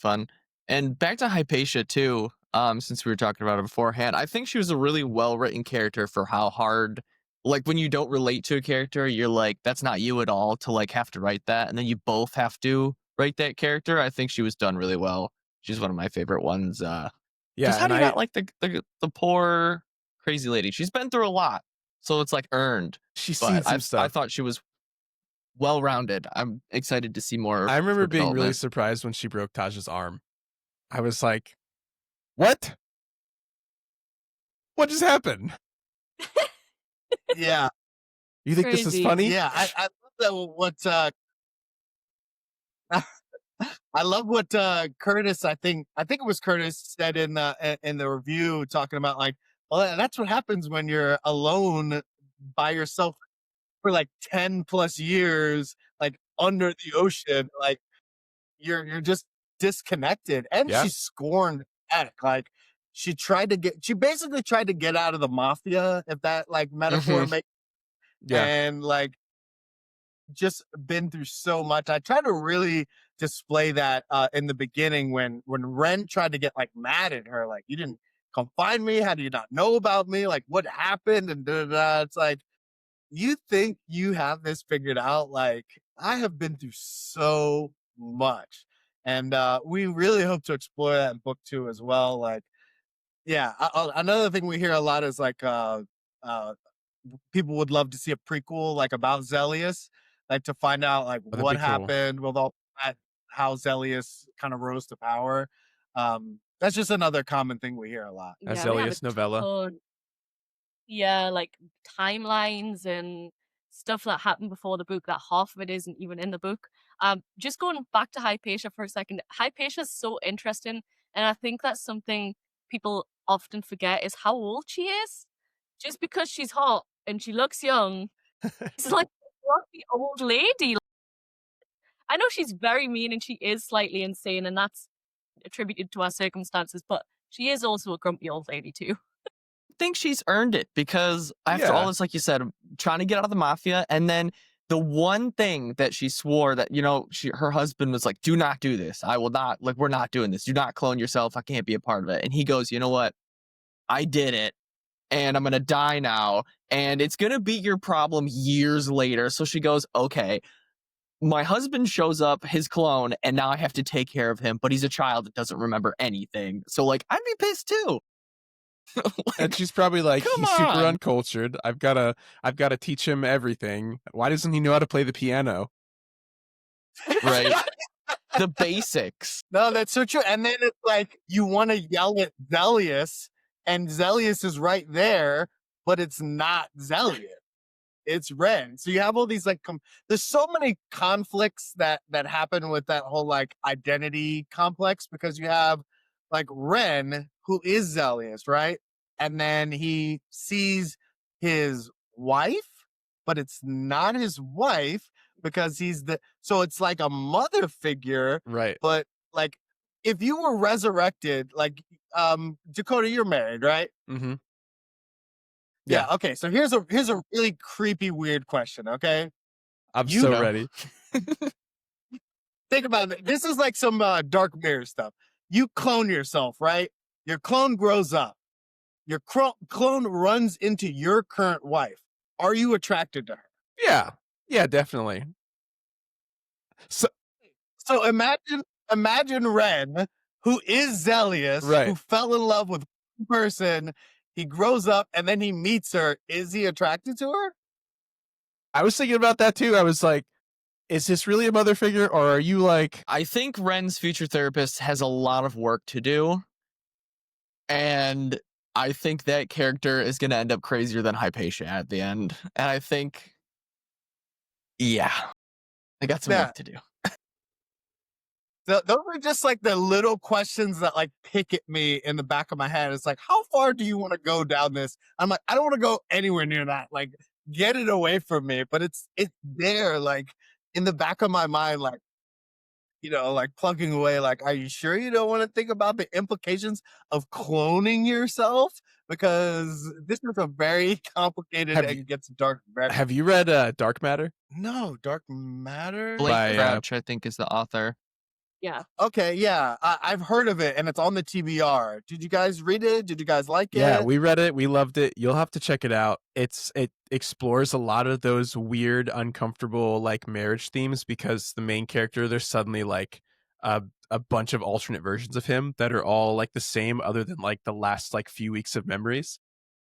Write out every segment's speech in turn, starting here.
fun. And back to Hypatia too. Since we were talking about it beforehand, I think she was a really well written character for how hard, like when you don't relate to a character, you're like, that's not you at all to like have to write that, and then you both have to write that character. I think she was done really well. She's one of my favorite ones. Because Yeah, how and do you not like the poor crazy lady? She's been through a lot, so it's like earned. she's seen But some I stuff. thought she was well rounded. I'm excited to see more I of remember her being really development. surprised when she broke Taj's arm. I was like, "What? What just happened?" Yeah, You think this is Crazy. funny? yeah. I love that. I love what Curtis. I think it was Curtis said in the review talking about like, well, that's what happens when you're alone by yourself for like 10 plus years, like under the ocean, like you're just disconnected. And Yeah. she scorned Ek. Like she basically tried to get out of the mafia, if that like metaphor Mhm. makes, Yeah. and like just been through so much. I try to really display that in the beginning when Ren tried to get like mad at her, like, you didn't come find me. How do you not know about me? Like, what happened? And da, da, da. It's like, you think you have this figured out? Like, I have been through so much. And we really hope to explore that in book 2 as well. Like, yeah, another thing we hear a lot is like uh, people would love to see a prequel like about Zelius, like to find out like Oh, that'd what be cool. happened with all that, how Zelius kind of rose to power. That's just another common thing we hear a lot. A Yeah, we have Zelius novella. ton. Yeah, like timelines and stuff that happened before the book that half of it isn't even in the book. Just going back to Hypatia for a second, Hypatia is so interesting, and I think that's something people often forget is how old she is. Just because she's hot and she looks young, it's like the old lady. I know she's very mean and she is slightly insane, and that's attributed to our circumstances, but she is also a grumpy old lady too. Think she's earned it because after all Yeah. this, like you said, trying to get out of the mafia, and then the one thing that she swore that her husband was like, "Do not do this. I will not. Like, we're not doing this. Do not clone yourself. I can't be a part of it." And he goes, "You know what? I did it, and I'm gonna die now, and it's gonna be your problem years later." So she goes, "Okay." My husband shows up, his clone, and now I have to take care of him, but he's a child that doesn't remember anything. So, like, I'd be pissed too. And she's probably like, come "He's super on. uncultured. I've gotta teach him everything. Why doesn't he know how to play the piano?" Right? The basics. No, that's so true. And then it's like you want to yell at Zelius, and Zelius is right there, but it's not Zelius. It's Ren. So you have all these like there's so many conflicts that happen with that whole like identity complex, because you have like Ren, who is Zelius, right? And then he sees his wife, but it's not his wife because so it's like a mother figure. Right. But like if you were resurrected, like Dakota, you're married, right? Mm-hmm. Yeah. Yeah. Okay. So here's a really creepy, weird question. Okay. I'm You so know. ready. Think about it. This is like some Dark Mirror stuff. You clone yourself, right? Your clone grows up. Your clone runs into your current wife. Are you attracted to her? Yeah. Yeah, definitely. So imagine Ren, who is Zelius, Right. who fell in love with one person. He grows up and then he meets her. Is he attracted to her? I was thinking about that too. I was like, is this really a mother figure, or are you like... I think Ren's future therapist has a lot of work to do. And I think that character is going to end up crazier than Hypatia at the end. And I think, yeah, I got some work to do. Those are just like the little questions that like pick at me in the back of my head. It's like, how far do you want to go down this? I'm like, I don't want to go anywhere near that. Like, get it away from me. But it's there, like in the back of my mind, like, like plugging away. Like, are you sure you don't want to think about the implications of cloning yourself? Because this is a very complicated and gets dark. Have you read Dark Matter? No, Dark Matter. Blake By, Crouch, I think, is the author. Yeah. Okay, yeah, I've heard of it, and it's on the TBR. Did you guys read it? Did you guys like Yeah, it? we read it. We loved it. You'll have to check it out. It explores a lot of those weird, uncomfortable like marriage themes because the main character, there's suddenly like a bunch of alternate versions of him that are all like the same, other than like the last like few weeks of memories.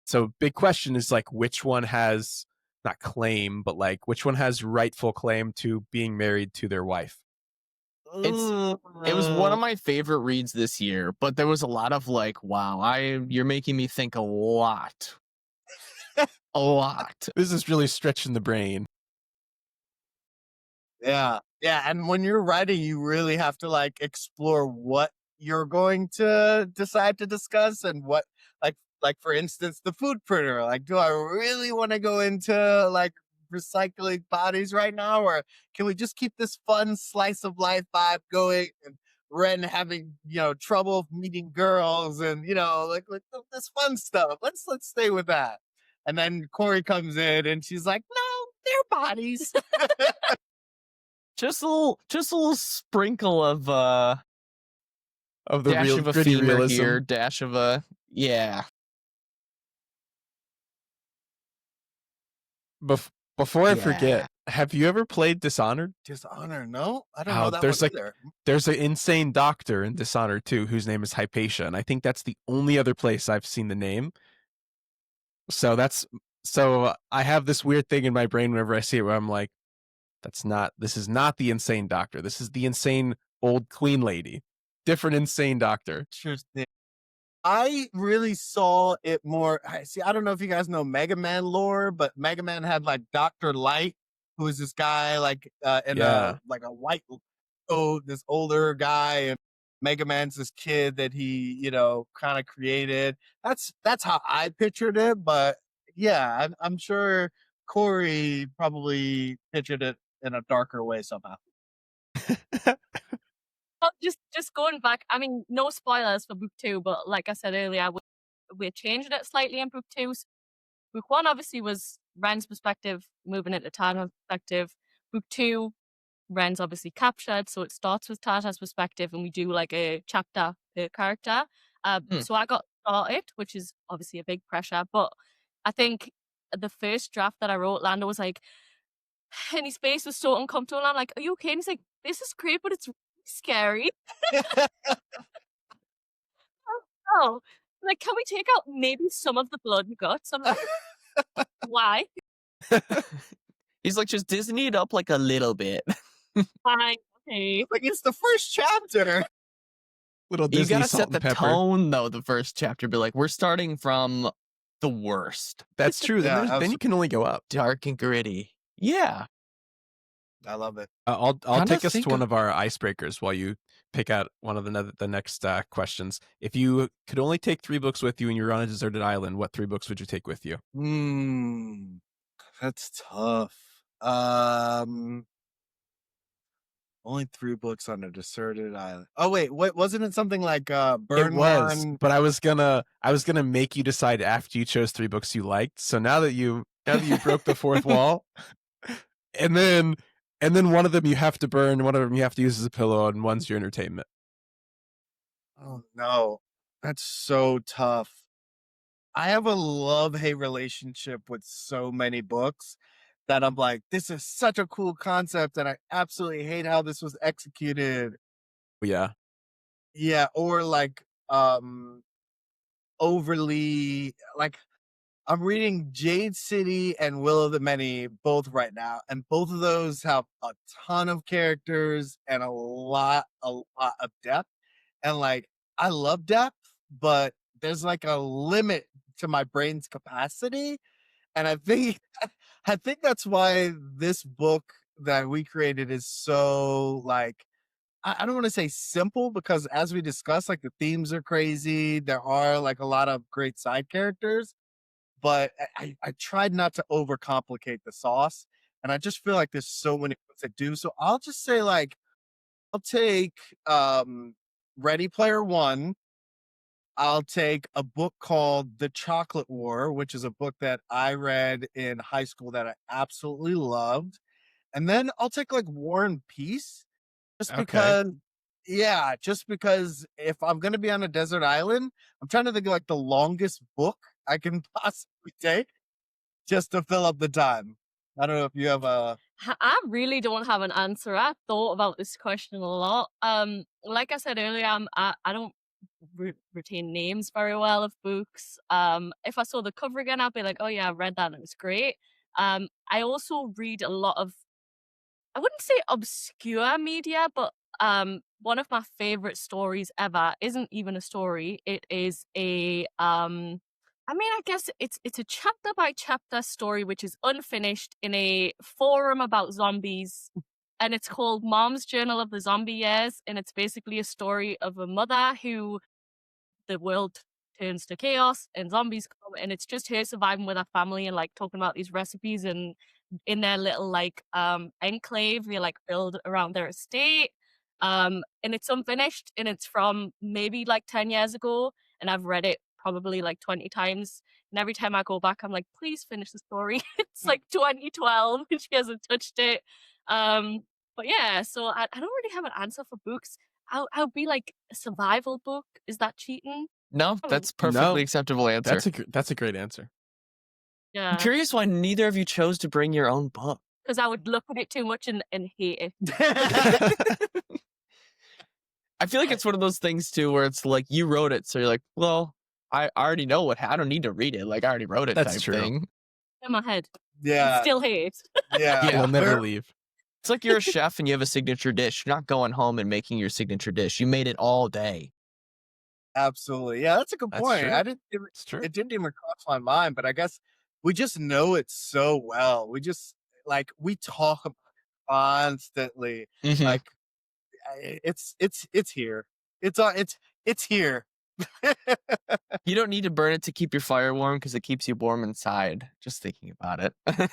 So big question is like which one has not claim, but like which one has rightful claim to being married to their wife. It's It was one of my favorite reads this year, but there was a lot of like, wow, you're making me think a lot. A lot. This is really stretching the brain. Yeah. Yeah. And when you're writing, you really have to like explore what you're going to decide to discuss and what like for instance, the food printer. Like, do I really want to go into like recycling bodies right now? Or can we just keep this fun slice of life vibe going and Ren having, trouble meeting girls and like this fun stuff. Let's stay with that. And then Kori comes in and she's like, no, they're bodies. Just a little sprinkle of Of the dash real of a gritty femur realism. here, dash of a yeah. Before I forget, Yeah. have you ever played Dishonored? Dishonor, no? I don't Oh, know that there's one like- either. There's an insane doctor in Dishonored too, whose name is Hypatia, and I think that's the only other place I've seen the name. So I have this weird thing in my brain whenever I see it where I'm like, this is not the insane doctor. This is the insane old queen lady. Different insane doctor. Interesting. I really saw it more. I don't know if you guys know Mega Man lore, but Mega Man had like Dr. Light, who is this guy like in Yeah. a white this older guy, and Mega Man's this kid that he, kind of created. That's how I pictured it, but yeah, I'm sure Kori probably pictured it in a darker way somehow. Oh, just going back. I mean, no spoilers for book 2, but like I said earlier, we're changing it slightly in book 2. So book 1 obviously was Ren's perspective, moving into Tata's perspective. Book 2, Ren's obviously captured, so it starts with Tata's perspective, and we do like a chapter per character. So I got started, which is obviously a big pressure, but I think the first draft that I wrote, Lando was like, and his face was so uncomfortable. And I'm like, "Are you okay?" And he's like, "This is great, but it's really scary." Oh, like, can we take out maybe some of the blood and guts? I'm like, why? He's like, just Disney it up like a little bit. Fine, okay. Like it's the first chapter. Little You Disney gotta salt set the and pepper. tone though. The first chapter, be like, we're starting from the worst, That's true. Yeah, Then you can only go up. dark and gritty. Yeah. I love it. I'll Trying to take us to think one of- of our icebreakers while you pick out one of the next questions. If you could only take 3 books with you and you're on a deserted island, what 3 books would you take with you? That's tough. Only 3 books on a deserted island. Oh wait, what wasn't it something like Burn It was, One? but I was gonna make you decide after you chose 3 books you liked. So now that you broke the fourth wall, and then one of them you have to burn, one of them you have to use as a pillow, and one's your entertainment. Oh no, that's so tough. I have a love-hate relationship with so many books that I'm like, this is such a cool concept, and I absolutely hate how this was executed. Yeah. Yeah, or like overly like I'm reading Jade City and Will of the Many both right now, and both of those have a ton of characters and a lot of depth. And like I love depth, but there's like a limit to my brain's capacity. And I think I think that's why this book that we created is so like I don't want to say simple, because as we discussed, like the themes are crazy. There are like a lot of great side characters, but I tried not to overcomplicate the sauce. And I just feel like there's so many books that do. So I'll just say like I'll take Ready Player One. I'll take a book called The Chocolate War, which is a book that I read in high school that I absolutely loved. And then I'll take like War and Peace, just Okay. because Yeah, just because if I'm gonna be on a desert island, I'm trying to think of like the longest book I can possibly take just to fill up the time. I don't know if you have a I really don't have an answer. I thought about this question a lot. Like I said earlier, I don't retain names very well of books. If I saw the cover again, I'd be like, oh yeah, I read that and it was great. I also read a lot of, I wouldn't say obscure media, but one of my favorite stories ever isn't even a story. It is a I mean, I guess it's a chapter by chapter story which is unfinished in a forum about zombies, and it's called Mom's Journal of the Zombie Years, and it's basically a story of a mother who the world turns to chaos and zombies come, and it's just her surviving with her family and like talking about these recipes, and in their little like enclave they like build around their estate. And it's unfinished and it's from maybe like 10 years ago, and I've read it probably like 20 times, and every time I go back I'm like, please finish the story. It's like 2012 and she hasn't touched it. But yeah, so I don't really have an answer for books. I'll be like, a survival book. Is that cheating? No, Oh, that's perfectly No, acceptable answer. that's a great answer. I'm yeah, curious why neither of you chose to bring your own book. because I would look at it too much and hate it. I feel like it's one of those things too where it's like you wrote it, so you're like, well, I already know I don't need to read it. Like I already wrote it That's type true. thing. In my head, yeah, still hate. yeah. Yeah, We'll never We're- leave. It's like you're a chef and you have a signature dish. You're not going home and making your signature dish. You made it all day. Absolutely. Yeah, that's a good That's point. true. I didn't It's true. it didn't even cross my mind, but I guess we just know it so well. We just like we talk about it constantly. Mhm. Like it's here. It's here. You don't need to burn it to keep your fire warm because it keeps you warm inside. Just thinking about it.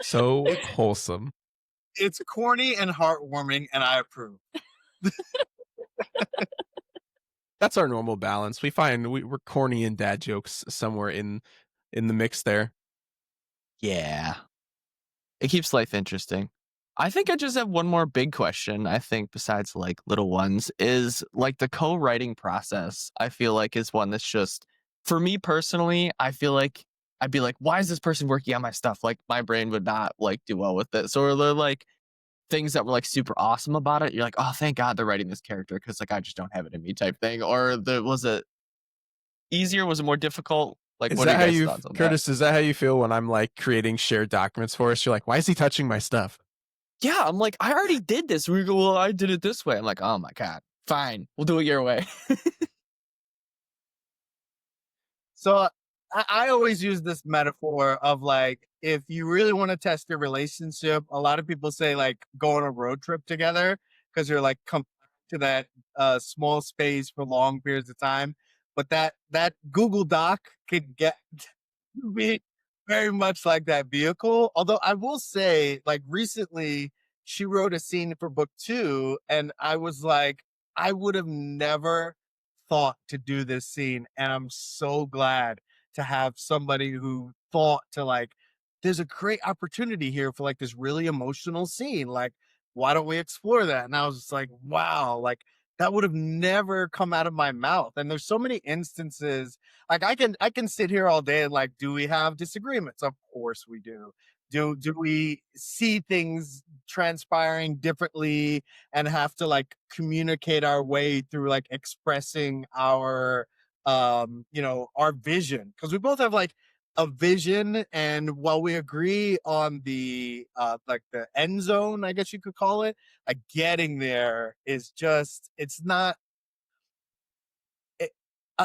So wholesome. It's corny and heartwarming, and I approve. That's our normal balance. We find we're corny and dad jokes somewhere in the mix there. Yeah. It keeps life interesting. I think I just have one more big question. I think besides like little ones is like the co-writing process. I feel like is one that's just for me personally, I feel like I'd be like, why is this person working on my stuff? Like my brain would not like do well with it. So are there like things that were like super awesome about it? You're like, oh, thank God they're writing this character because like I just don't have it in me type thing. Or was it easier? Was it more difficult? Like, Is what are that how your guys' you, thoughts on that? Curtis? Is that how you feel when I'm like creating shared documents for us? You're like, why is he touching my stuff? Yeah, I'm like, I already did this. We go, well, I did it this way. I'm like, oh my God, fine. We'll do it your way. So I always use this metaphor of like, if you really want to test your relationship, a lot of people say like go on a road trip together because you're like come to that small space for long periods of time. But that Google Doc could get be very much like that vehicle. Although I will say, like recently, she wrote a scene for book 2, and I was like, I would have never thought to do this scene, and I'm so glad to have somebody who thought to like, there's a great opportunity here for like this really emotional scene. Like, why don't we explore that? And I was just like, wow, like that would have never come out of my mouth. And there's so many instances like I can sit here all day and like, do we have disagreements? Of course we do. Do we see things transpiring differently and have to like communicate our way through like expressing our our vision? Because we both have like a vision, and while we agree on the like the end zone, I guess you could call it, like getting there is just it's not it,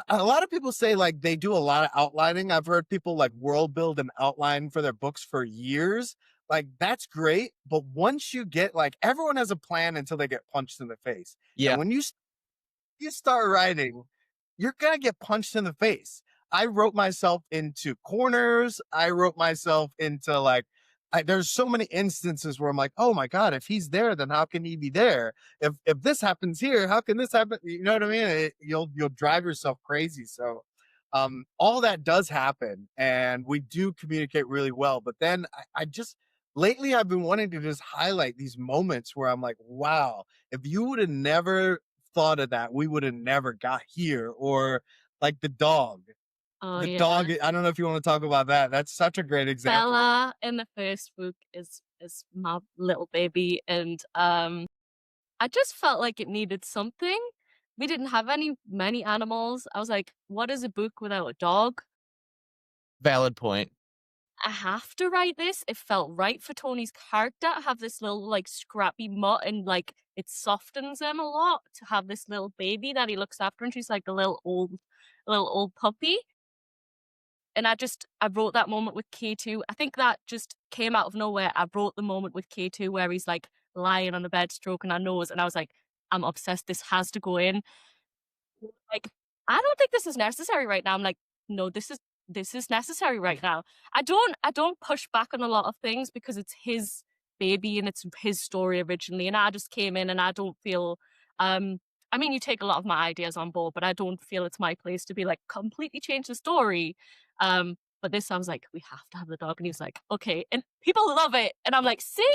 a lot of people say like they do a lot of outlining. I've heard people like world build and outline for their books for years. Like that's great, but once you get like everyone has a plan until they get punched in the face. Yeah. And when you start writing, you're gonna get punched in the face. I wrote myself into corners. I wrote myself into like there's so many instances where I'm like, oh my God, if he's there, then how can he be there? If this happens here, how can this happen? You know what I mean? You'll drive yourself crazy. So all that does happen, and we do communicate really well. But then I just lately I've been wanting to just highlight these moments where I'm like, wow, if you would have never thought of that, we would have never got here. Or like the dog. Oh The yeah. dog, I don't know if you want to talk about that. That's such a great example. Bella in the first book is my little baby, and I just felt like it needed something. We didn't have many animals. I was like, what is a book without a dog? Valid point. I have to write this. It felt right for Tony's character to have this little like scrappy mutt, and like it softens him a lot to have this little baby that he looks after, and she's like a little old puppy. And I wrote that moment with K2. I think that just came out of nowhere. I wrote the moment with K2 where he's like lying on the bed stroking her nose, and I was like, I'm obsessed. This has to go in. Like, I don't think this is necessary right now. I'm like, no, this is necessary right now. I don't push back on a lot of things because it's his baby and it's his story originally. And I just came in and I don't feel I mean, you take a lot of my ideas on board, but I don't feel it's my place to be like completely change the story. But this I was like, we have to have the dog. And he was like, okay. And people love it. And I'm like, see?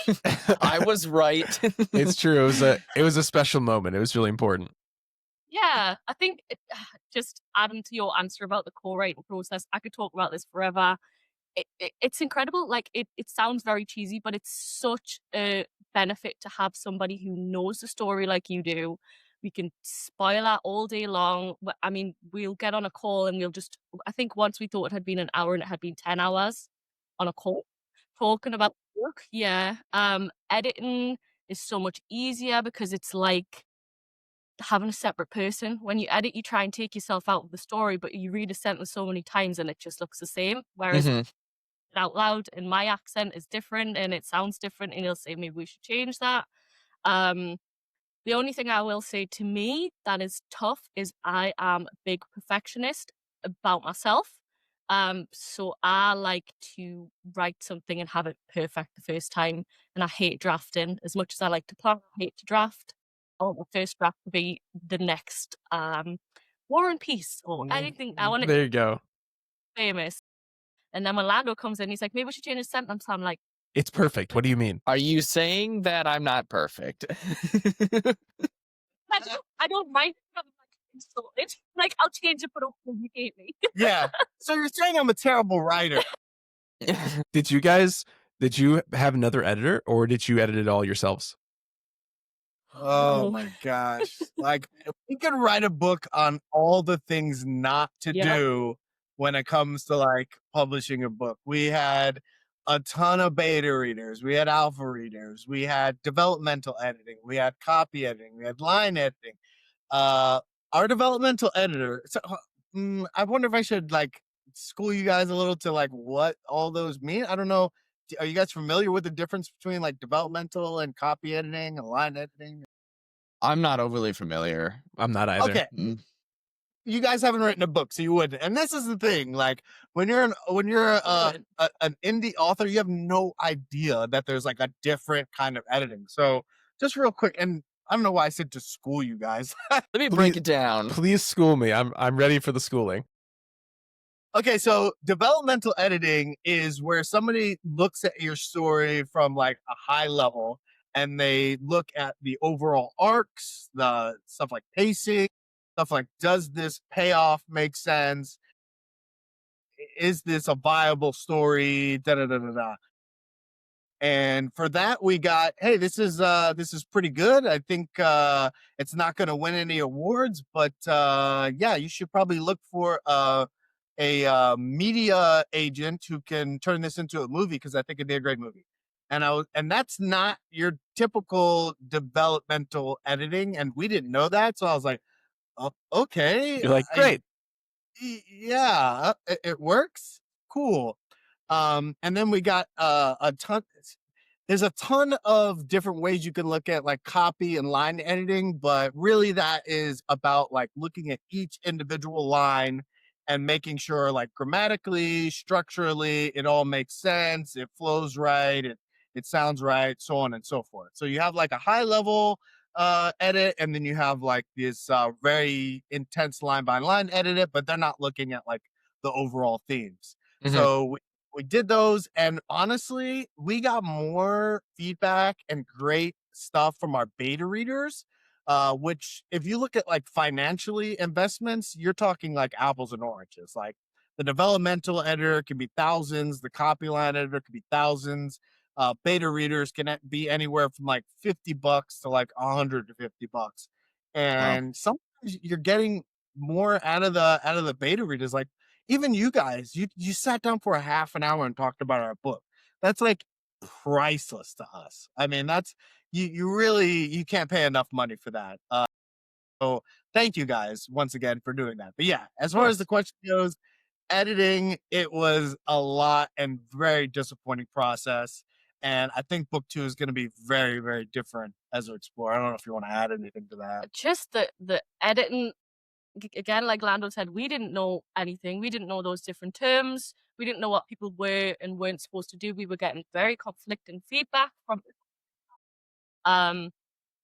I was right. It's true. It was a special moment. It was really important. Yeah, I think just adding to your answer about the co-writing process, I could talk about this forever. It's incredible. Like it sounds very cheesy, but it's such a benefit to have somebody who knows the story like you do. We can spoil that all day long. I mean, we'll get on a call and I think once we thought it had been an hour and it had been 10 hours on a call talking about the book. Yeah. Editing is so much easier because it's like having a separate person. When you edit, you try and take yourself out of the story, but you read a sentence so many times and it just looks the same. Whereas Mhm. out loud and my accent is different and it sounds different, and he'll say maybe we should change that. Um, the only thing I will say to me that is tough is I am a big perfectionist about myself. So I like to write something and have it perfect the first time, and I hate drafting as much as I like to plan. I hate to draft. I want the first draft to be the next War and Peace or anything. I want it There you go. famous. And then when Lando comes in, he's like, maybe we should change the sentence. I'm like, It's perfect. What do you mean? Are you saying that I'm not perfect? I don't mind if I'm like insulted. Like, I'll change it, but don't you hate me. Yeah. So you're saying I'm a terrible writer. Did you have another editor, or did you edit it all yourselves? Oh Oh. my gosh. Like, if we could write a book on all the things not to Yeah. do when it comes to like publishing a book. We had a ton of beta readers, we had alpha readers, we had developmental editing, we had copy editing, we had line editing. Our developmental editor. So, I wonder if I should like school you guys a little to like what all those mean. I don't know. Are you guys familiar with the difference between like developmental and copy editing and line editing? I'm not overly familiar. I'm not either. Okay, Mm. you guys haven't written a book, so you wouldn't. And this is the thing: like when you're an indie author, you have no idea that there's like a different kind of editing. So just real quick, and I don't know why I said to school you guys. Let me break it down. Please school me. I'm ready for the schooling. Okay, so developmental editing is where somebody looks at your story from like a high level and they look at the overall arcs, the stuff like pacing, stuff like does this payoff make sense? Is this a viable story? Da da da da da. And for that, we got, hey, this is pretty good. I think it's not going to win any awards, but yeah, you should probably look for a media agent who can turn this into a movie because I think it'd be a great movie. And that's not your typical developmental editing, and we didn't know that, so I was like, oh, okay, You're like, great. yeah, it works, cool. And then we got a ton. There's a ton of different ways you can look at like copy and line editing, but really that is about like looking at each individual line and making sure like grammatically, structurally, it all makes sense, it flows right, it sounds right, so on and so forth. So you have like a high level edit, and then you have like this very intense line by line edit it, but they're not looking at like the overall themes. Mhm. So we did those, and honestly, we got more feedback and great stuff from our beta readers. Which, if you look at like financially investments, you're talking like apples and oranges. Like the developmental editor can be thousands, the copy line editor could be thousands. Beta readers can be anywhere from like $50 to like $150, Wow. and sometimes you're getting more out of the beta readers. Like even you guys, you sat down for a half an hour and talked about our book. That's like priceless to us. I mean, that's you really you can't pay enough money for that. So thank you guys once again for doing that. But yeah, as Of far as the course. question goes, editing, it was a lot and very disappointing process. And I think book two is going to be very, very different as we explore. I don't know if you want to add anything to that. Just the editing, again, like Lando said, we didn't know anything. We didn't know those different terms. We didn't know what people were and weren't supposed to do. We were getting very conflicting feedback from um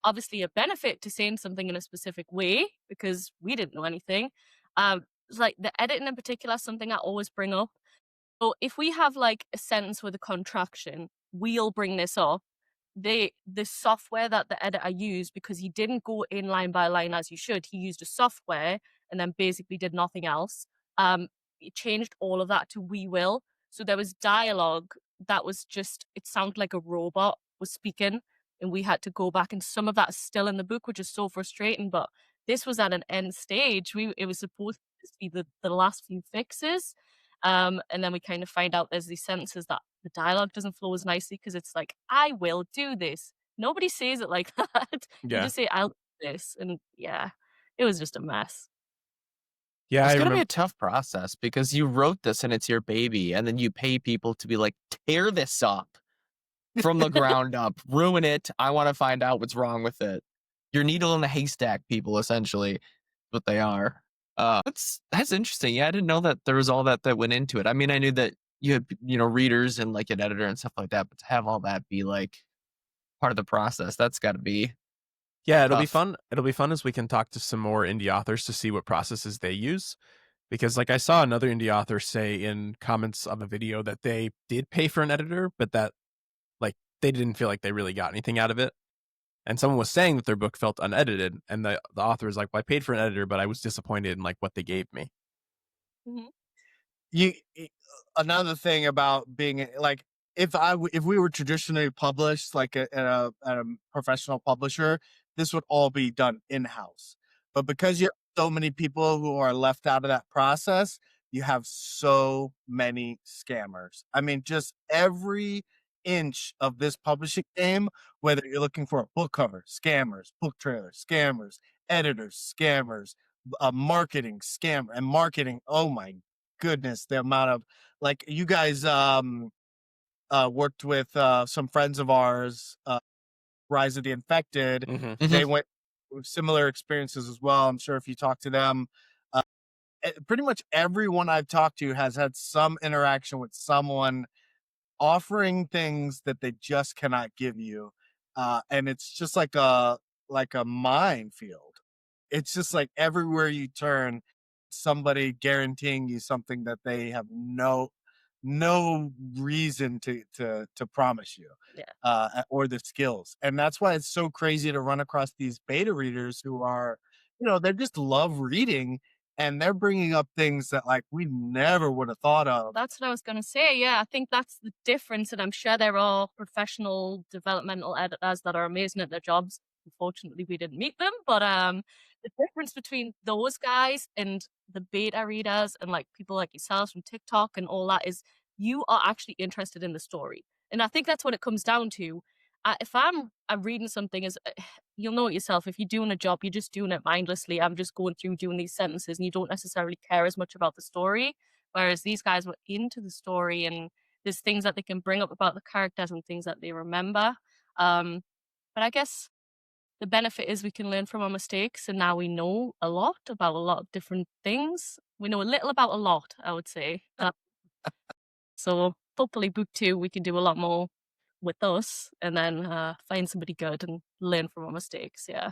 obviously a benefit to saying something in a specific way because we didn't know anything. It's like the editing in particular is something I always bring up. So if we have like a sentence with a contraction, we'll bring this up. The software that the editor used, because he didn't go in line by line as you should, he used a software and then basically did nothing else. He changed all of that to we will. So there was dialogue that was just, it sounded like a robot was speaking, and we had to go back, and some of that is still in the book, which is so frustrating. But this was at an end stage. It was supposed to be the last few fixes. And then we kind of find out there's these sentences that the dialogue doesn't flow as nicely because it's like, I will do this. Nobody says it like that. You Yeah. just say, I'll do this. And yeah, it was just a mess. Yeah, It's I gonna be remember. a tough process because you wrote this and it's your baby, and then you pay people to be like, tear this up from the ground up, ruin it. I want to find out what's wrong with it. Your needle in a haystack, people, essentially, what they are. That's interesting. Yeah, I didn't know that there was all that went into it. I mean, I knew that you had readers and like an editor and stuff like that, but to have all that be like part of the process, that's got to be Yeah, it'll be tough. fun. It'll be fun as we can talk to some more indie authors to see what processes they use. Because like I saw another indie author say in comments of a video that they did pay for an editor, but that like they didn't feel like they really got anything out of it. And someone was saying that their book felt unedited, and the author was like, well, I paid for an editor, but I was disappointed in like what they gave me. Mhm. you Another thing about being like, if we were traditionally published like at a professional publisher, this would all be done in-house. But because you have so many people who are left out of that process, you have so many scammers. I mean, just every inch of this publishing game, whether you're looking for a book cover, scammers, book trailers, scammers, editors, scammers, marketing scam and marketing. Oh my goodness, the amount of, like, you guys worked with some friends of ours, Rise of the Infected. Mm-hmm. They went with similar experiences as well. I'm sure if you talk to them, pretty much everyone I've talked to has had some interaction with someone offering things that they just cannot give you. And it's just like a minefield. It's just like everywhere you turn, somebody guaranteeing you something that they have no reason to promise you, Yeah. or the skills. And that's why it's so crazy to run across these beta readers who are, they just love reading, and they're bringing up things that like we never would have thought of. That's what I was going to say. Yeah, I think that's the difference. And I'm sure there are professional developmental editors that are amazing at their jobs. Unfortunately, we didn't meet them. But the difference between those guys and the beta readers and like people like yourselves from TikTok and all that is you are actually interested in the story. And I think that's what it comes down to. If I'm reading something, as you'll know it yourself, if you're doing a job, you're just doing it mindlessly. I'm just going through doing these sentences and you don't necessarily care as much about the story. Whereas these guys were into the story, and there's things that they can bring up about the characters and things that they remember. But I guess the benefit is we can learn from our mistakes, and now we know a lot about a lot of different things. We know a little about a lot, I would say. So hopefully book two, we can do a lot more with us and then find somebody good and learn from our mistakes. Yeah.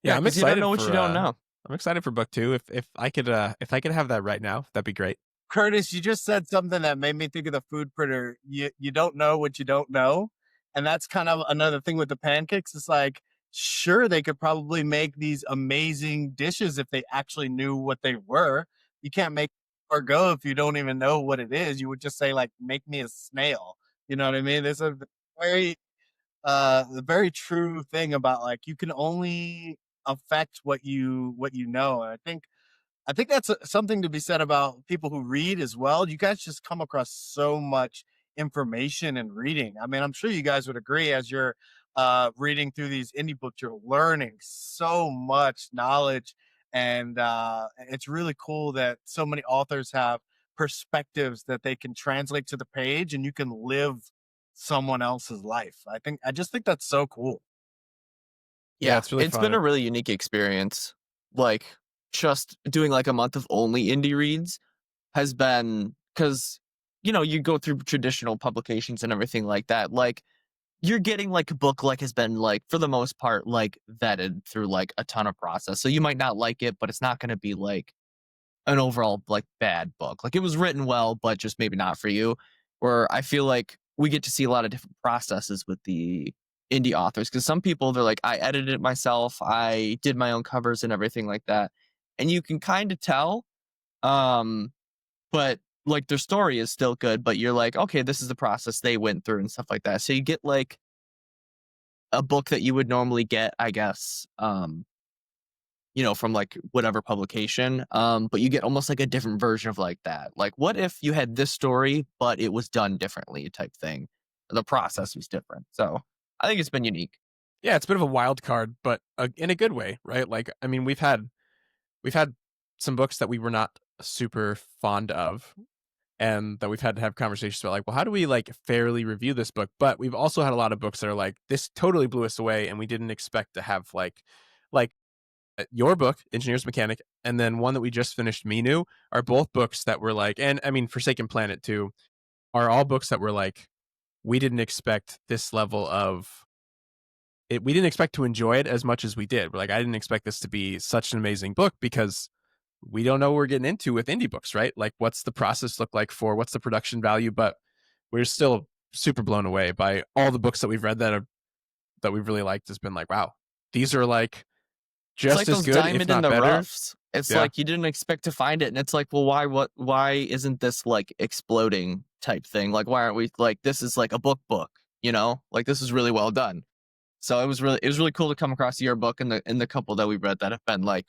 Yeah, I'm Because you don't excited know what for you don't know. I'm excited for book two. If I could have that right now, that'd be great. Curtis, you just said something that made me think of the food printer. You don't know what you don't know. And that's kind of another thing with the pancakes. It's like, sure, they could probably make these amazing dishes if they actually knew what they were. You can't make or go if you don't even know what it is. You would just say, like, make me a snail. You know what I mean? There's a very the very true thing about, like, you can only affect what you know. And I think that's something to be said about people who read as well. You guys just come across so much information and reading. I mean, I'm sure you guys would agree as you're reading through these indie books, you're learning so much knowledge. And it's really cool that so many authors have perspectives that they can translate to the page and you can live someone else's life. I just think that's so cool. Yeah, it's really It's been fun. a really unique experience. Like, just doing like a month of only indie reads has been because, you know, you go through traditional publications and everything like that. Like, you're getting like a book like has been like for the most part like vetted through like a ton of process. So you might not like it, but it's not going to be like an overall like bad book. Like it was written well, but just maybe not for you. Where I feel like we get to see a lot of different processes with the indie authors because some people they're like, I edited it myself, I did my own covers and everything like that, and you can kind of tell. Um, but like their story is still good, but you're like, okay, this is the process they went through and stuff like that. So you get like a book that you would normally get, I guess, you know, from like whatever publication. But you get almost like a different version of like that. Like, what if you had this story, but it was done differently, type thing? The process was different. So I think it's been unique. Yeah, it's a bit of a wild card, but in a good way, right? Like, I mean, we've had some books that we were not super fond of, and that we've had to have conversations about, like, well, how do we like fairly review this book? But we've also had a lot of books that are like, this totally blew us away, and we didn't expect to have like your book, Engineer's Mechanic, and then one that we just finished, Minu, are both books that were like, and I mean, Forsaken Planet too, are all books that were like, we didn't expect this level of it. We didn't expect to enjoy it as much as we did. We're like, I didn't expect this to be such an amazing book because we don't know what we're getting into with indie books, right? Like, what's the process look like for what's the production value? But we're still super blown away by all the books that we've read that we've really liked. Has been like, wow, these are like It's just like as those good, if diamond in not the better. roughs. It's Yeah. like you didn't expect to find it, and it's like, well, why isn't this like exploding type thing? Like, why aren't we like this is like a book, you know? Like this is really well done. So it was really cool to come across your book and the couple that we read that have been like,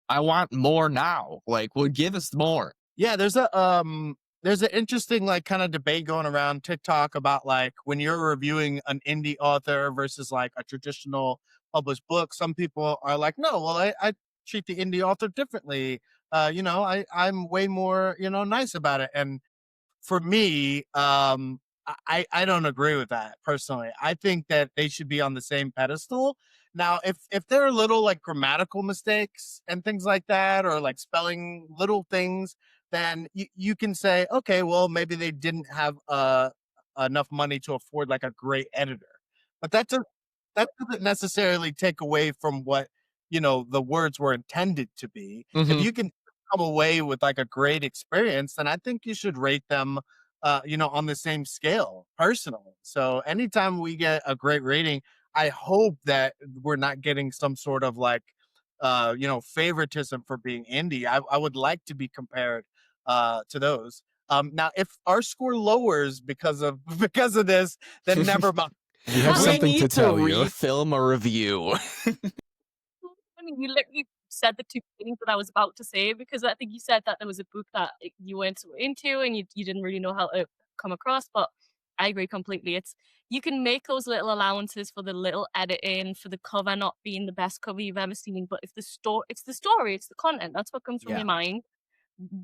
I want more now. Like, well, give us more. Yeah, there's an interesting like kind of debate going around TikTok about like when you're reviewing an indie author versus like a traditional published book. Some people are like, no, well, I treat the indie author differently. You know, I'm way more, you know, nice about it. And for me, I don't agree with that personally. I think that they should be on the same pedestal. Now, if there are little like grammatical mistakes and things like that, or like spelling little things, then you can say, okay, well, maybe they didn't have enough money to afford like a great editor. But that doesn't necessarily take away from what, you know, the words were intended to be. If Mm-hmm. you can come away with like a great experience, then I think you should rate them, you know, on the same scale personally. So anytime we get a great rating, I hope that we're not getting some sort of like, you know, favoritism for being indie. I would like to be compared to those. Now, if our score lowers because of because of this, then never mind. We have We something to need to tell you. refilm a review. Funny, you literally said the two things that I was about to say because I think you said that there was a book that you weren't so into and you didn't really know how to come across, but I agree completely. It's you can make those little allowances for the little editing, for the cover not being the best cover you've ever seen, but if the story, it's the story, it's the content. That's what comes from Yeah. your mind.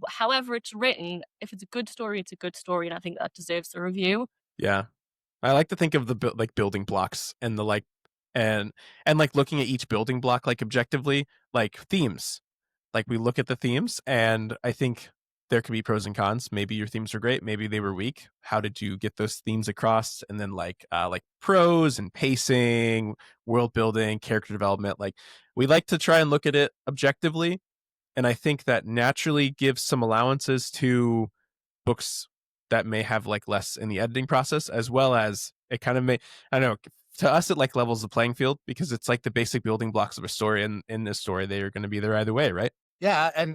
However, it's written. If it's a good story, it's a good story, and I think that deserves the review. Yeah. I like to think of the like building blocks and the like and like looking at each building block like objectively, like themes. Like we look at the themes and I think there can be pros and cons. Maybe your themes are great, maybe they were weak. How did you get those themes across? And then like pros and pacing, world building, character development. Like we like to try and look at it objectively and I think that naturally gives some allowances to books that may have like less in the editing process, as well as it kind of may, I don't know, to us it like levels the playing field because it's like the basic building blocks of a story, and in this story they are going to be there either way, right? Yeah, and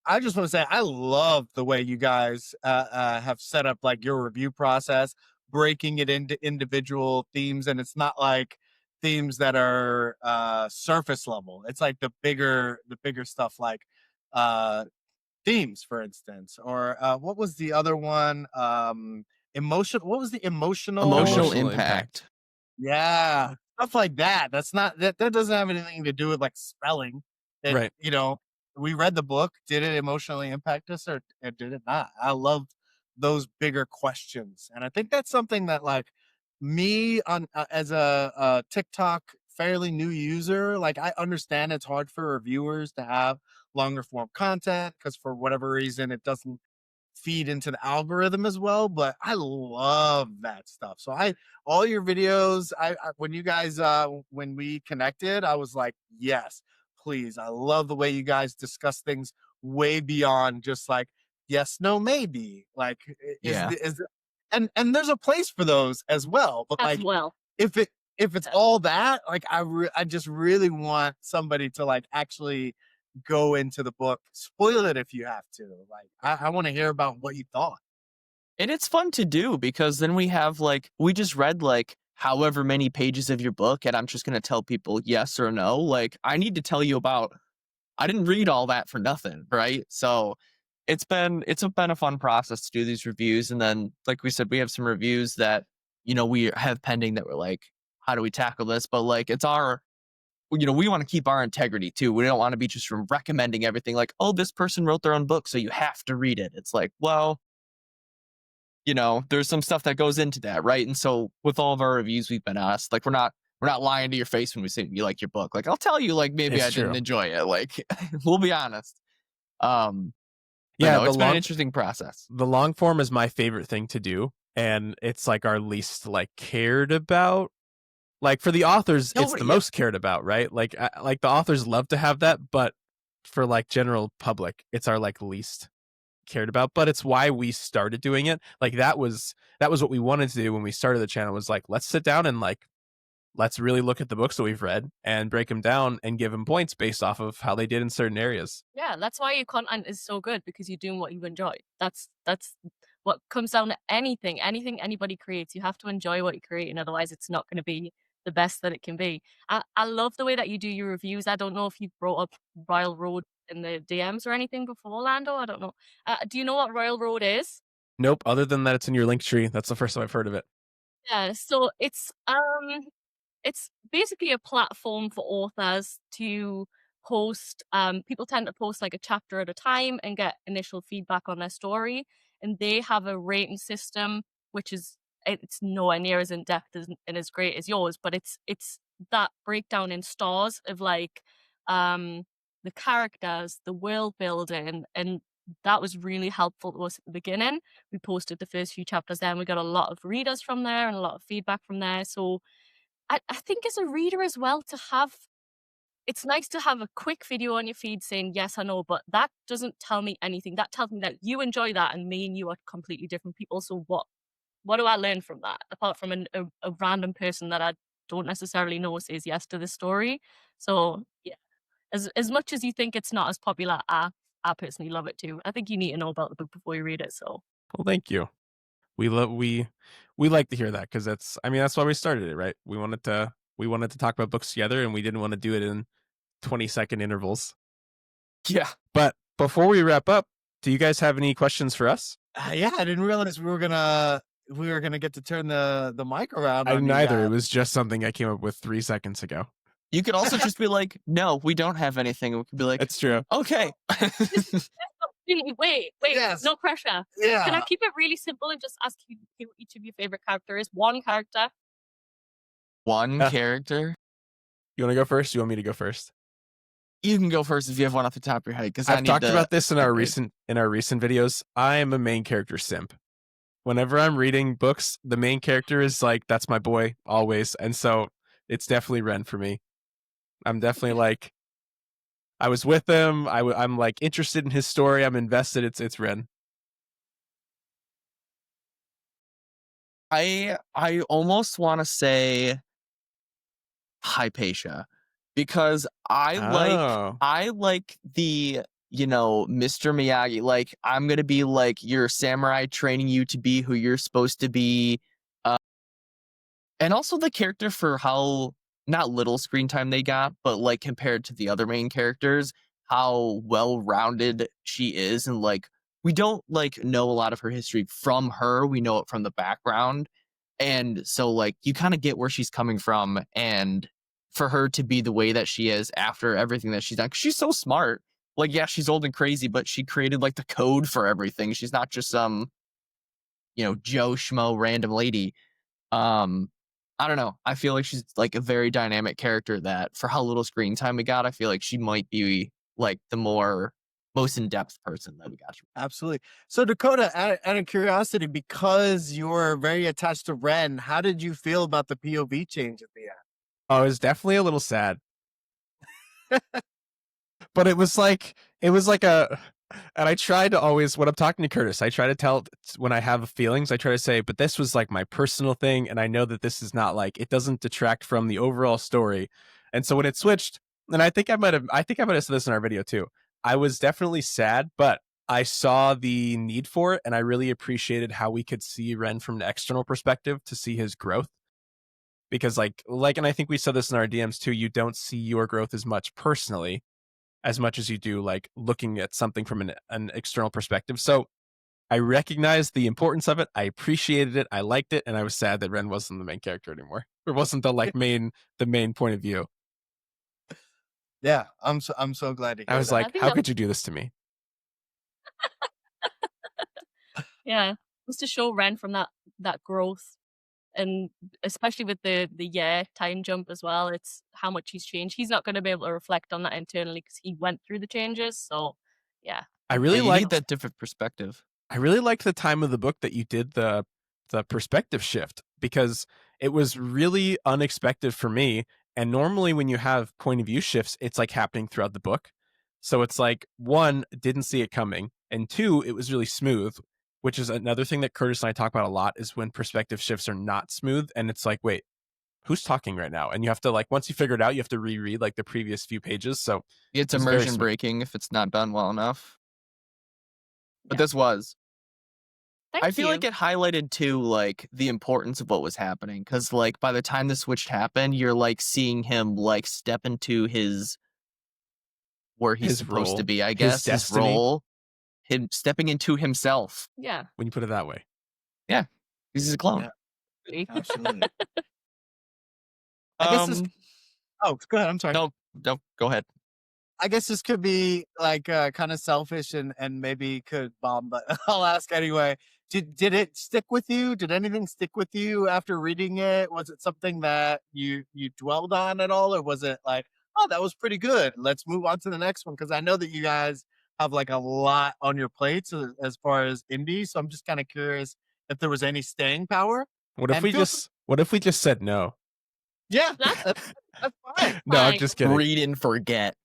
I just want to say I love the way you guys have set up like your review process, breaking it into individual themes, and it's not like themes that are surface level. It's like the bigger stuff, like uh, themes, for instance, or what was the other one? Emotion. What was the emotional? Emotional Emotional impact. Yeah, stuff like that. That's not that doesn't have anything to do with like spelling. It, Right. you know, we read the book. Did it emotionally impact us, or did it not? I love those bigger questions, and I think that's something that like me on as a TikTok fairly new user, like I understand it's hard for reviewers to have longer form content because for whatever reason it doesn't feed into the algorithm as well, but I love that stuff. So all your videos, I when you guys when we connected, I was like, yes, please. I love the way you guys discuss things way beyond just like yes, no, maybe. Like Yeah. and there's a place for those as well. But as like well. if it's Yeah. all that, like I just really want somebody to like actually go into the book, spoil it if you have to. Like I want to hear about what you thought. And it's fun to do because then we have like, we just read like however many pages of your book, and I'm just going to tell people yes or no. Like, I need to tell you about, I didn't read all that for nothing, right? So been a fun process to do these reviews. And then, like we said, we have some reviews that, we have pending that we're like, how do we tackle this? But like, it's we want to keep our integrity too. We don't want to be just recommending everything like, oh, this person wrote their own book, so you have to read it. It's like, well, there's some stuff that goes into that, right? And so with all of our reviews, we've been asked, like, we're not lying to your face when we say you like your book. Like, I'll tell you, like, maybe It's I didn't true. enjoy it. Like, we'll be honest. But Yeah, no, it's been an interesting process. The long form is my favorite thing to do, and it's like our least like cared about. Like for the authors, it's the most cared about, right? Like the authors love to have that, but for like general public, it's our like least cared about. But it's why we started doing it. Like that was what we wanted to do when we started the channel, was like, let's sit down and like let's really look at the books that we've read and break them down and give them points based off of how they did in certain areas. Yeah, that's why your content is so good, because you're doing what you enjoy. That's what comes down to anything anybody creates. You have to enjoy what you're creating, otherwise it's not going to be the best that it can be. I love the way that you do your reviews. I don't know if you brought up Royal Road in the DMs or anything before, Lando. I don't know. Do you know what Royal Road is? Nope. Other than that, it's in your link tree. That's the first time I've heard of it. Yeah, so it's basically a platform for authors to post. People tend to post like a chapter at a time and get initial feedback on their story, and they have a rating system which is, it's nowhere near as in depth and as great as yours, but it's that breakdown in stars of like the characters, the world building, and that was really helpful to us at the beginning. We posted the first few chapters there, and we got a lot of readers from there and a lot of feedback from there. So I think as a reader as well, it's nice to have a quick video on your feed saying, yes, I know, but that doesn't tell me anything. That tells me that you enjoy that, and me and you are completely different people. So what do I learn from that? Apart from a random person that I don't necessarily know says yes to the story. So yeah, as much as you think it's not as popular, I personally love it too. I think you need to know about the book before you read it. So Well, thank you. We like to hear that, because that's why we started it, right? We wanted to talk about books together, and we didn't want to do it in 20-second intervals. Yeah. But before we wrap up, do you guys have any questions for us? Yeah, I didn't realize we were gonna get to turn the mic around. I on you neither. guys. It was just something I came up with 3 seconds ago. You could also just be like, no, we don't have anything. We could be like, It's true. okay. wait, Yes. no pressure. Yeah. Can I keep it really simple and just ask you who each of your favorite character is? One character. One character. You want to go first? You want me to go first? You can go first if you have one off the top of your head, because I've talked about this in our recent videos. I am a main character simp. Whenever I'm reading books, the main character is like, that's my boy always, and so it's definitely Ren for me. I'm definitely like, I was with him. I'm like interested in his story. I'm invested. It's Ren. I almost want to say Hypatia because Oh. I like the Mr. Miyagi, like I'm gonna be like your samurai training you to be who you're supposed to be. And also the character for how not little screen time they got, but like compared to the other main characters, how well-rounded she is. And like we don't like know a lot of her history from her. We know it from the background. And so like you kind of get where she's coming from, and for her to be the way that she is after everything that she's done, 'cause she's so smart. Like, yeah, she's old and crazy, but she created like the code for everything. She's not just some, Joe Schmo random lady. um, I don't know. I feel like she's like a very dynamic character that for how little screen time we got, I feel like she might be like the most in-depth person that we got. Absolutely. So Dakota, out of curiosity, because you're very attached to Ren, how did you feel about the POV change at the end? Oh, it was definitely a little sad. But it was like a, and I try to always, when I'm talking to Curtis, I try to tell when I have feelings, I try to say, but this was like my personal thing, and I know that this is not like, it doesn't detract from the overall story. And so when it switched, and I think I might have said this in our video too. I was definitely sad, but I saw the need for it, and I really appreciated how we could see Ren from an external perspective to see his growth. Because like, and I think we said this in our DMs too, you don't see your growth as much personally as much as you do like looking at something from an external perspective. So I recognized the importance of it. I appreciated it. I liked it, and I was sad that Ren wasn't the main character anymore. It wasn't the main point of view. Yeah, I'm so glad to hear I was that. like, how could you do this to me? Yeah, just to show Ren from that growth, and especially with the time jump as well. It's how much he's changed. He's not going to be able to reflect on that internally because he went through the changes. So yeah, I really you like need that different perspective. I really liked the time of the book that you did the perspective shift, because it was really unexpected for me. And normally when you have point of view shifts, it's like happening throughout the book. So it's like, one, didn't see it coming, and two, it was really smooth, which is another thing that Curtis and I talk about a lot, is when perspective shifts are not smooth and it's like, wait, who's talking right now? And you have to like, once you figure it out, you have to reread like the previous few pages. So It's was very immersion smooth. breaking if it's not done well enough. But Yeah. this was. thank I feel you. like it highlighted too, like the importance of what was happening, because like by the time the switch happened, you're like seeing him like step into where he's His supposed to role, be. I his guess his destiny. role, him stepping into himself. Yeah, When you put it that way. Yeah, he's a clone. Yeah. Absolutely. I guess this. Oh, go ahead. I'm sorry. No, go ahead. I guess this could be like kind of selfish and maybe could bomb, but I'll ask anyway. Did it stick with you? Did anything stick with you after reading it? Was it something that you dwelled on at all, or was it like, oh, that was pretty good, let's move on to the next one? Because I know that you guys have like a lot on your plates as far as indie, so I'm just kind of curious if there was any staying power. What if And we feel just said no? Yeah, That's that's fine. No, I'm fine. just kidding. Read and forget.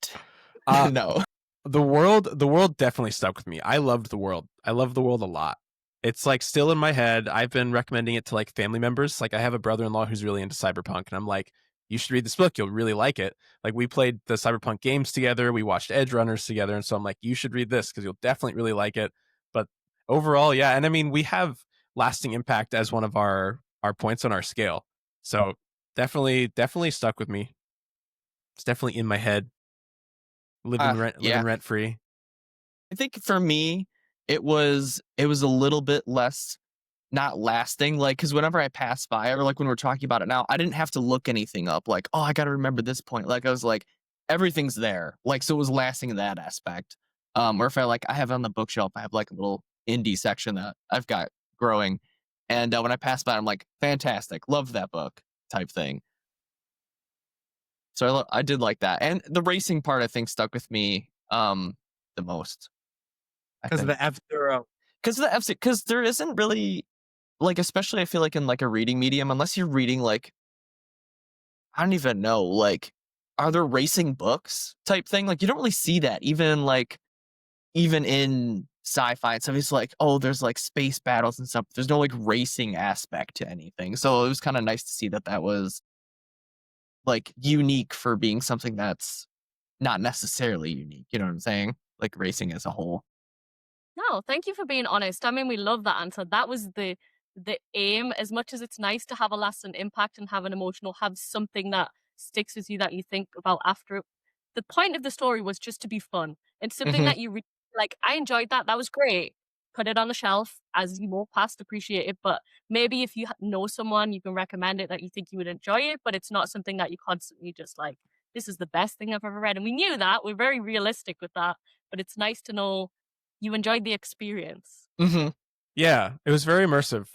No. The world definitely stuck with me. I loved the world. I love the world a lot. It's like still in my head. I've been recommending it to like family members. Like I have a brother-in-law who's really into cyberpunk, and I'm like, you should read this book. You'll really like it. Like we played the cyberpunk games together. We watched Edge Runners together. And so I'm like, you should read this because you'll definitely really like it. But overall, yeah. And I mean, we have lasting impact as one of our points on our scale. So definitely stuck with me. It's definitely in my head. Living rent free. I think for me, it was a little bit less not lasting, like, because whenever I pass by, or like when we're talking about it now, I didn't have to look anything up, like, oh, I gotta remember this point. Like I was like, everything's there. Like, so it was lasting in that aspect. Or if I have it on the bookshelf, I have like a little indie section that I've got growing. And when I pass by, I'm like, fantastic, love that book type thing. So I did like that. And the racing part, I think, stuck with me the most. Because of the F-Zero. Because there isn't really, like, especially I feel like in like a reading medium, unless you're reading like, I don't even know, like are there racing books type thing? Like, you don't really see that even in sci-fi and stuff. It's like, oh, there's like space battles and stuff. There's no like racing aspect to anything. So it was kind of nice to see that was like unique for being something that's not necessarily unique. You know what I'm saying? Like racing as a whole. No, thank you for being honest. I mean, we love that answer. That was the aim. As much as it's nice to have a lasting impact and have an emotional, have something that sticks with you that you think about after. The point of the story was just to be fun and something Mhm. that you like. I enjoyed that. That was great. Put it on the shelf as you walk past, appreciate it. But maybe if you know someone, you can recommend it that you think you would enjoy it. But it's not something that you constantly just like. This is the best thing I've ever read, and we knew that. We're very realistic with that. But it's nice to know you enjoyed the experience. Mhm. Yeah, it was very immersive.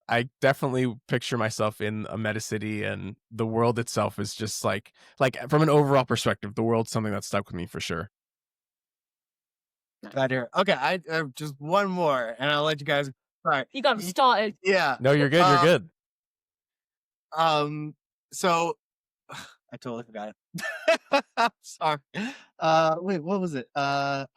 I definitely picture myself in a meta city, and the world itself is just like from an overall perspective, the world's something that stuck with me for sure. Glad to hear. Okay, I just one more, and I'll let you guys. All right. You got them started. Yeah. No, you're good. You're good. So I totally forgot it. I'm sorry. Wait, what was it? The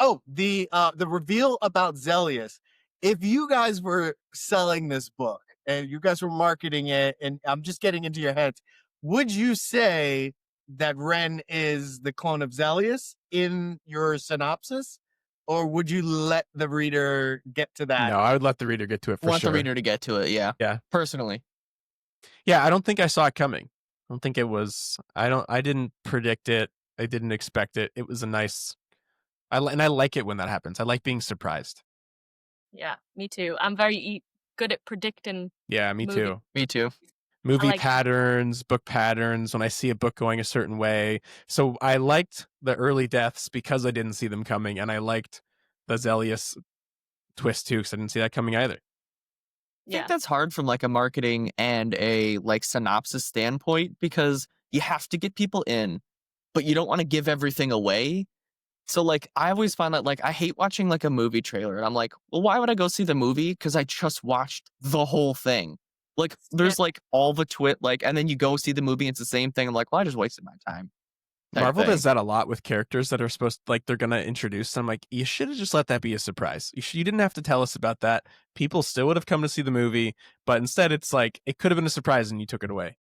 reveal about Zelius. If you guys were selling this book and you guys were marketing it, and I'm just getting into your heads, would you say that Ren is the clone of Zelius in your synopsis? Or would you let the reader get to that? No, I would let the reader get to it for Want sure. the reader to get to it, yeah. Yeah. Personally. Yeah, I don't think I saw it coming. I don't think it was. I didn't predict it. I didn't expect it. It was a nice. And I like it when that happens. I like being surprised. Yeah, me too. I'm very good at predicting. Yeah, me Movie. too. Me too. Movie like- patterns, book patterns, when I see a book going a certain way. So I liked the early deaths because I didn't see them coming, and I liked the Zelius twist too because I didn't see that coming either. I think that's hard from like a marketing and a like synopsis standpoint because you have to get people in, but you don't want to give everything away. So like I always find that like I hate watching like a movie trailer and I'm like, well, why would I go see the movie? Because I just watched the whole thing. Like there's like all the like, and then you go see the movie, and it's the same thing. I'm like, well, I just wasted my time. type Marvel thing. does that a lot with characters that are supposed to, like they're gonna introduce them. Like you should have just let that be a surprise. You didn't have to tell us about that. People still would have come to see the movie, but instead it's like it could have been a surprise and you took it away.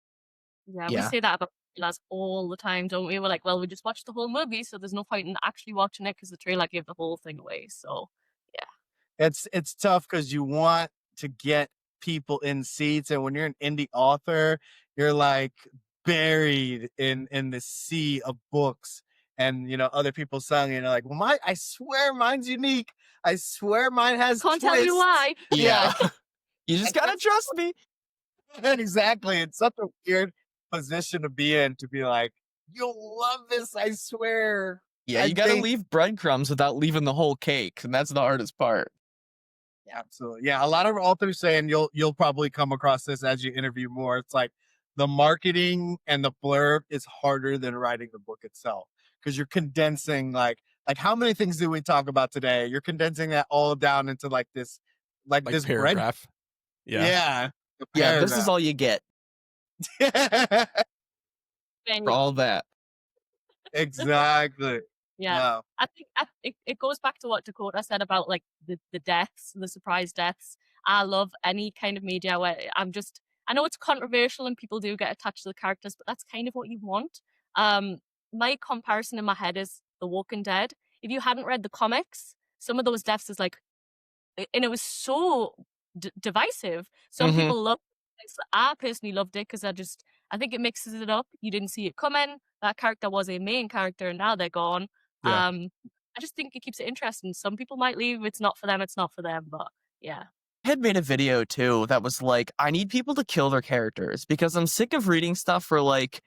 Yeah, we Yeah. say that about trailers all the time, don't we? We're like, well, we just watched the whole movie, so there's no point in actually watching it because the trailer gave the whole thing away. So It's tough because you want to get people in seats, and when you're an indie author, you're like buried in the sea of books, and you know other people selling it. You're like, well, I swear mine's unique. I swear mine has can't tell you twists." why. Yeah. You just gotta trust me. Exactly. It's such a weird position to be in, to be like, you'll love this, I swear. Yeah, I you gotta think- leave breadcrumbs without leaving the whole cake, and that's the hardest part. Absolutely. Yeah, a lot of authors saying you'll probably come across this as you interview more. It's like the marketing and the blurb is harder than writing the book itself because you're condensing like how many things do we talk about today? You're condensing that all down into like this Like this paragraph. bread. Yeah. Yeah, this is all you get Then for all that. Exactly. yeah. No. I think it goes back to what Dakota said about like the deaths, the surprise deaths. I love any kind of media where I know it's controversial and people do get attached to the characters, but that's kind of what you want. My comparison in my head is The Walking Dead. If you hadn't read the comics, some of those deaths is like, and it was so divisive. Some Mhm. people loved it. I personally loved it because I think it mixes it up. You didn't see it coming. That character was a main character, and now they're gone. Yeah. I just think it keeps it interesting. Some people might leave. It's not for them. It's not for them. But yeah. I had made a video too that was like, I need people to kill their characters because I'm sick of reading stuff for like,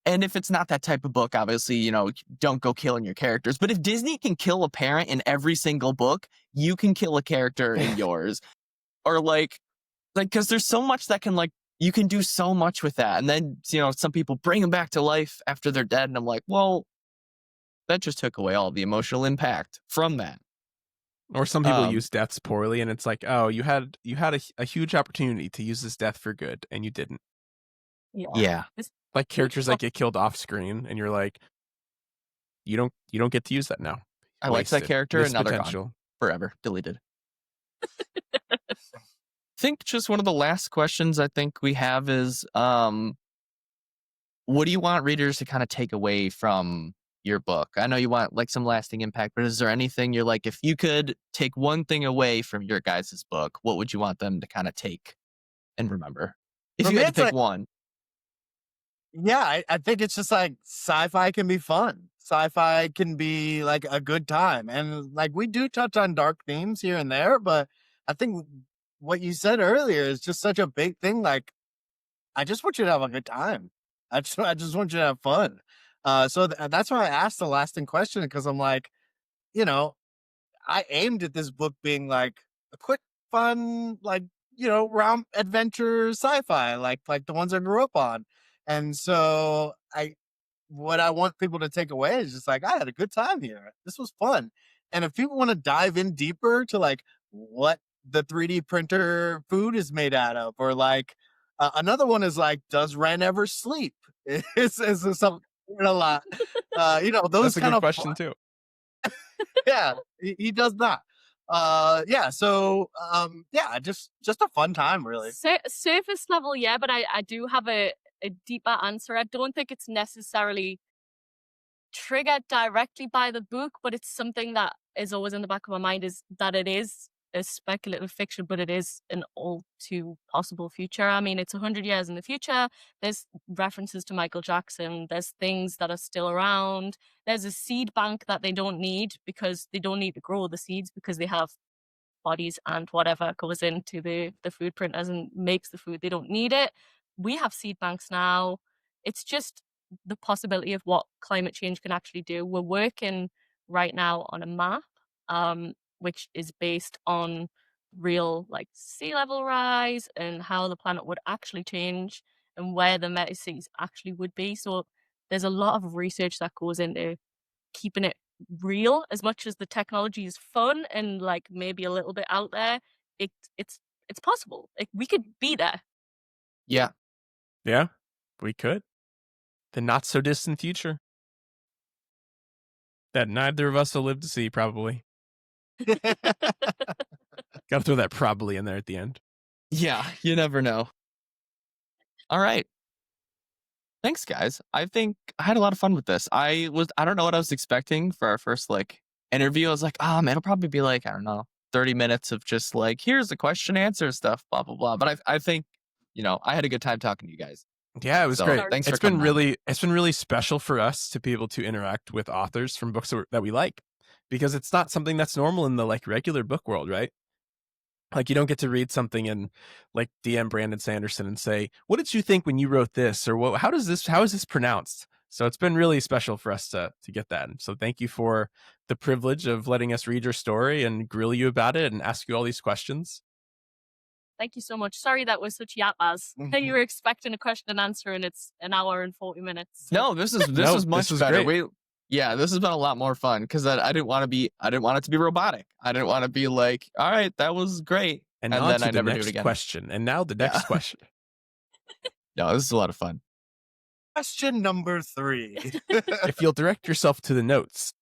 and if it's not that type of book, obviously, you know, don't go killing your characters. But if Disney can kill a parent in every single book, you can kill a character in yours. Or like, because there's so much that can like, you can do so much with that. And then, you know, some people bring them back to life after they're dead. And I'm like, well, that just took away all the emotional impact from that. Or some people Um, use deaths poorly, and it's like, oh, you had a huge opportunity to use this death for good, and you didn't. Yeah. Like characters that get killed off screen, and you're like, you don't get to use that now. I liked that Wasted. character, Missed and now they're gone potential. forever, deleted. I think just one of the last questions I think we have is, what do you want readers to kind of take away from your book? I know you want like some lasting impact, but is there anything you're like, if you could take one thing away from your guys' book, what would you want them to kind of take and remember? If For you me, had to it's pick like, one. yeah, I think it's just like sci-fi can be fun. Sci-fi can be like a good time. And like we do touch on dark themes here and there, but I think what you said earlier is just such a big thing. Like, I just want you to have a good time. I just want you to have fun. That's why I asked the lasting question, because I'm like, you know, I aimed at this book being like a quick, fun, like, romp adventure sci-fi, like the ones I grew up on. And so what I want people to take away is just like, I had a good time here. This was fun. And if people want to dive in deeper to like what the 3D printer food is made out of, or like another one is like, does Ren ever sleep? Is something a lot. Those That's a kind good of question too. yeah, he does not. Just a fun time, really. Surface level, yeah, but I do have a deeper answer. I don't think it's necessarily triggered directly by the book, but it's something that is always in the back of my mind, is that it is a speculative fiction, but it is an all too possible future. I mean, it's 100 years in the future. There's references to Michael Jackson. There's things that are still around. There's a seed bank that they don't need, because they don't need to grow the seeds, because they have bodies and whatever goes into the food printers and makes the food. They don't need it. We have seed banks now. It's just the possibility of what climate change can actually do. We're working right now on a map, which is based on real like sea level rise and how the planet would actually change and where the metaseas actually would be. So there's a lot of research that goes into keeping it real. As much as the technology is fun and like maybe a little bit out there, it's possible. Like, we could be there. Yeah. Yeah, we could. The not so distant future that neither of us will live to see, probably. Gotta throw that probably in there at the end. Yeah, you never know. All right. Thanks, guys. I think I had a lot of fun with this. I don't know what I was expecting for our first like interview. I was like, man, it'll probably be like, I don't know, 30 minutes of just like, here's the question answer stuff, blah, blah, blah. But I think, I had a good time talking to you guys. Yeah, it was So, great. thanks for It's been coming on. it's been really special for us to be able to interact with authors from books that we like, because it's not something that's normal in the like regular book world, right? Like, you don't get to read something and like DM Brandon Sanderson and say, "What did you think when you wrote this?" or how is this pronounced? So it's been really special for us to get that. And so thank you for the privilege of letting us read your story and grill you about it and ask you all these questions. Thank you so much. Sorry that was such yappers. You were expecting a question and answer, and it's an hour and 40 minutes. So. No, this is much was better. great. This has been a lot more fun, because I didn't want it to be robotic. I didn't want to be like, all right, that was great. And then on to I the never do it next again. question. And now the next question. No, this is a lot of fun. Question number 3. If you'll direct yourself to the notes,